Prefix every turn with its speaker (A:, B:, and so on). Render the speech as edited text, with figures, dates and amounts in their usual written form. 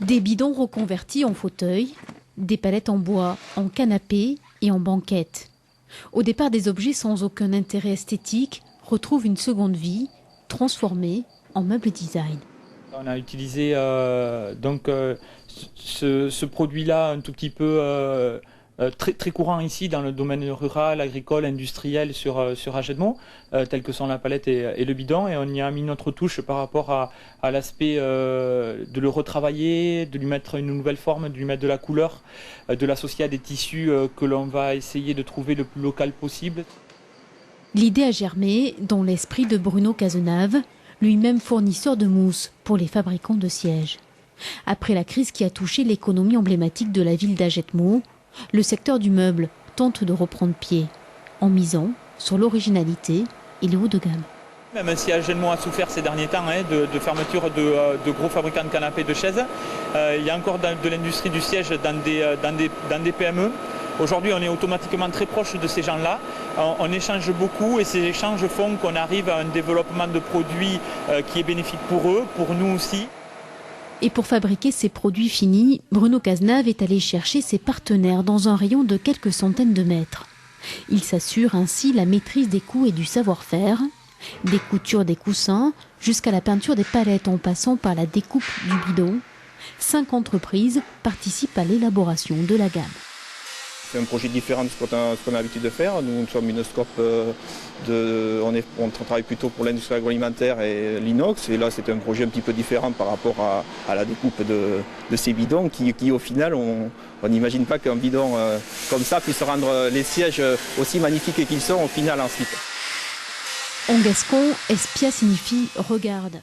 A: Des bidons reconvertis en fauteuils, des palettes en bois, en canapé et en banquette. Au départ, des objets sans aucun intérêt esthétique retrouvent une seconde vie, transformés en meubles design.
B: On a utilisé ce produit-là un tout petit peu très courant ici dans le domaine rural, agricole, industriel sur Agetmont, tels que sont la palette et le bidon. Et on y a mis notre touche par rapport à l'aspect de le retravailler, de lui mettre une nouvelle forme, de lui mettre de la couleur, de l'associer à des tissus que l'on va essayer de trouver le plus local possible.
A: L'idée a germé dans l'esprit de Bruno Cazenave, lui-même fournisseur de mousse pour les fabricants de sièges. Après la crise qui a touché l'économie emblématique de la ville d'Agetmont, le secteur du meuble tente de reprendre pied, en misant sur l'originalité et le haut de gamme.
B: Même si Agetmont a souffert ces derniers temps de fermeture de gros fabricants de canapés et de chaises, il y a encore de l'industrie du siège dans des PME. Aujourd'hui, on est automatiquement très proche de ces gens-là. On échange beaucoup et ces échanges font qu'on arrive à un développement de produits qui est bénéfique pour eux, pour nous aussi.
A: Et pour fabriquer ces produits finis, Bruno Cazenave est allé chercher ses partenaires dans un rayon de quelques centaines de mètres. Il s'assure ainsi la maîtrise des coûts et du savoir-faire, des coutures des coussins jusqu'à la peinture des palettes en passant par la découpe du bidon. 5 entreprises participent à l'élaboration de la gamme.
C: C'est un projet différent de ce qu'on a l'habitude de faire. Nous sommes une scope on travaille plutôt pour l'industrie agroalimentaire et l'inox. Et là, c'est un projet un petit peu différent par rapport à la découpe de ces bidons qui au final, on n'imagine pas qu'un bidon comme ça puisse rendre les sièges aussi magnifiques qu'ils sont au final ensuite.
A: En gascon, espia signifie regarde.